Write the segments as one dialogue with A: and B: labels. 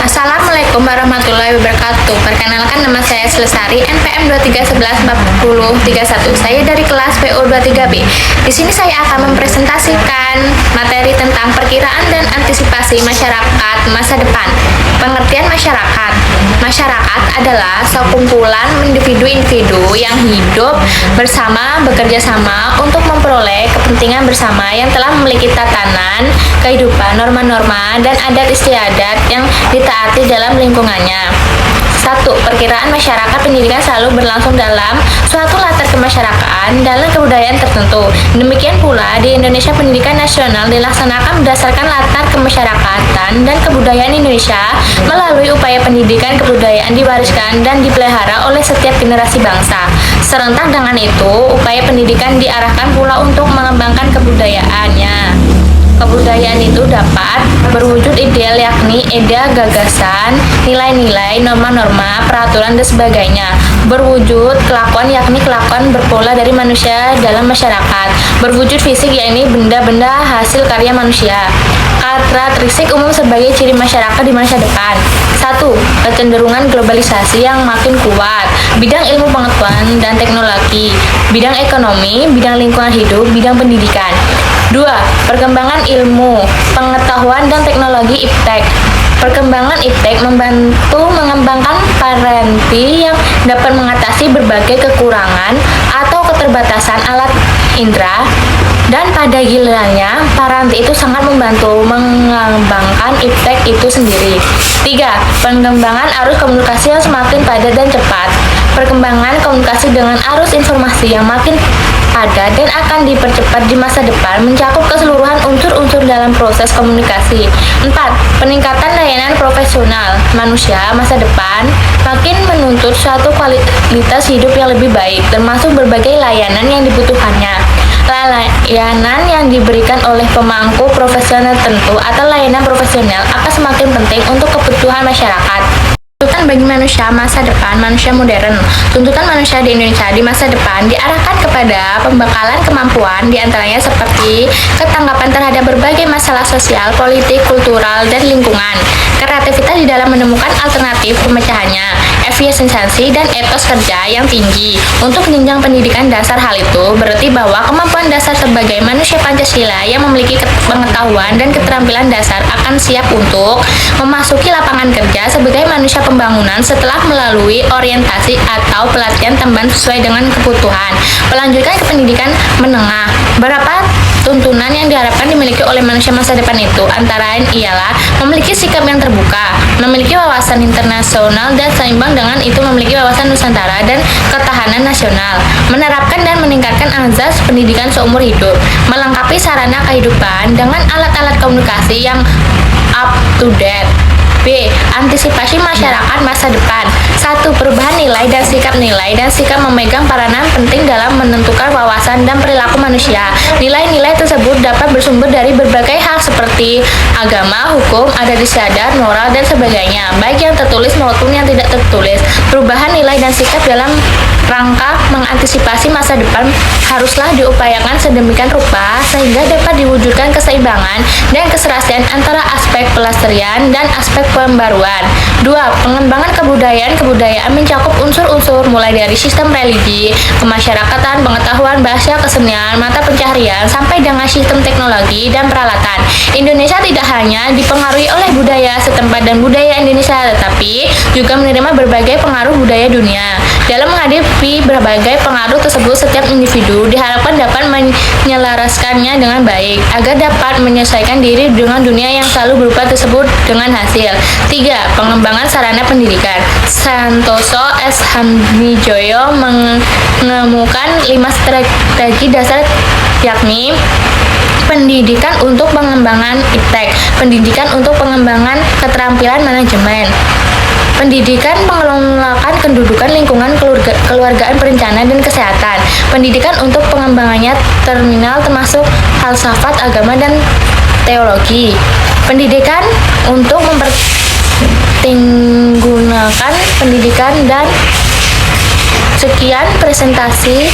A: Assalamualaikum warahmatullahi wabarakatuh. Perkenalkan, nama saya Slesari, NPM 23114031. Saya dari kelas PO 23B. Di sini saya akan mempresentasikan materi tentang perkiraan dan antisipasi masyarakat masa depan. Pengertian masyarakat. Masyarakat adalah sekumpulan individu-individu yang hidup bersama, bekerja sama untuk memperoleh kepentingan bersama yang telah memiliki tatanan kehidupan, norma-norma, dan adat istiadat yang ditaati dalam lingkungannya. 1. Perkiraan masyarakat pendidikan selalu berlangsung dalam suatu latar kemasyarakatan dalam kebudayaan tertentu. Demikian pula di Indonesia, pendidikan nasional dilaksanakan berdasarkan latar kemasyarakatan dan kebudayaan Indonesia melalui upaya pendidikan kebudayaan diwariskan dan dipelihara oleh setiap generasi bangsa. Serentak dengan itu, upaya pendidikan diarahkan pula untuk mengembangkan kebudayaannya. Kebudayaan itu dapat berwujud ideal, yakni ide, gagasan, nilai-nilai, norma-norma, peraturan, dan sebagainya. Berwujud kelakuan, yakni kelakuan berpola dari manusia dalam masyarakat. Berwujud fisik, yakni benda-benda hasil karya manusia. Karakteristik umum sebagai ciri masyarakat di masa depan. 1. Kecenderungan globalisasi yang makin kuat. Bidang ilmu pengetahuan dan teknologi, bidang ekonomi, bidang lingkungan hidup, bidang pendidikan. 2. Perkembangan ilmu, pengetahuan, dan teknologi iptek. Perkembangan iptek membantu mengembangkan paranti yang dapat mengatasi berbagai kekurangan atau keterbatasan alat indera, dan pada gilirannya paranti itu sangat membantu mengembangkan iptek itu sendiri. 3. Pengembangan arus komunikasi yang semakin padat dan cepat. Perkembangan komunikasi dengan arus informasi yang makin padat dan akan dipercepat di masa depan mencakup keseluruhan unsur-unsur dalam proses komunikasi. 4. Peningkatan layanan profesional manusia masa depan makin menuntut suatu kualitas hidup yang lebih baik, termasuk berbagai layanan yang dibutuhkannya. Layanan yang diberikan oleh pemangku profesional tertentu atau layanan profesional akan semakin penting untuk kebutuhan masyarakat. Tuntutan bagi manusia masa depan, manusia modern. Tuntutan manusia di Indonesia di masa depan diarahkan kepada pembekalan kemampuan, diantaranya seperti ketanggapan terhadap berbagai masalah sosial, politik, kultural, dan lingkungan, kreativitas di dalam menemukan alternatif pemecahannya, efisiensi dan etos kerja yang tinggi. Untuk menunjang pendidikan dasar, hal itu berarti bahwa kemampuan dasar sebagai manusia Pancasila yang memiliki pengetahuan dan keterampilan dasar akan siap untuk memasuki lapangan kerja sebagai manusia pembangunan setelah melalui orientasi atau pelatihan tambahan sesuai dengan kebutuhan. Melanjutkan ke pendidikan menengah. Berapa tuntunan yang diharapkan dimiliki oleh manusia masa depan itu? Antara lain ialah memiliki sikap yang terbuka, memiliki wawasan internasional dan seimbang dengan itu memiliki wawasan Nusantara dan ketahanan nasional, menerapkan dan meningkatkan azas pendidikan seumur hidup, melengkapi sarana kehidupan dengan alat-alat komunikasi yang up to date. B. Antisipasi masyarakat masa depan. 1. Perubahan nilai dan sikap memegang peranan penting dalam menentukan wawasan dan perilaku manusia. Nilai-nilai tersebut dapat bersumber dari berbagai hal seperti agama, hukum, adat istiadat, moral, dan sebagainya, baik yang tertulis maupun yang tidak tertulis. Perubahan nilai dan sikap dalam rangka mengantisipasi masa depan haruslah diupayakan sedemikian rupa sehingga dapat diwujudkan keseimbangan dan keserasian antara aspek pelestarian dan aspek pembaruan. 2. Pengembangan kebudayaan mencakup unsur-unsur mulai dari sistem religi, kemasyarakatan, pengetahuan, bahasa, kesenian, mata pencaharian, sampai dengan sistem teknologi dan peralatan. Indonesia tidak hanya dipengaruhi oleh budaya setempat dan budaya Indonesia, tetapi juga menerima berbagai pengaruh budaya dunia. Dalam menghadapi berbagai pengaruh tersebut, setiap individu diharapkan dapat menyelaraskannya dengan baik, agar dapat menyesuaikan diri dengan dunia yang selalu berubah tersebut dengan hasil. 3. Pengembangan sarana pendidikan. Santoso S. Hamijoyo menemukan 5 strategi dasar, yakni pendidikan untuk pengembangan iptek, pendidikan untuk pengembangan keterampilan manajemen, pendidikan pengelolaan kedudukan lingkungan keluargaan perencanaan dan kesehatan, pendidikan untuk pengembangannya terminal termasuk falsafat agama dan teologi, pendidikan untuk mempertinggunakan pendidikan. Dan sekian presentasi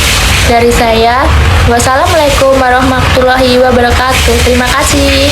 A: dari saya. Wassalamualaikum warahmatullahi wabarakatuh. Terima kasih.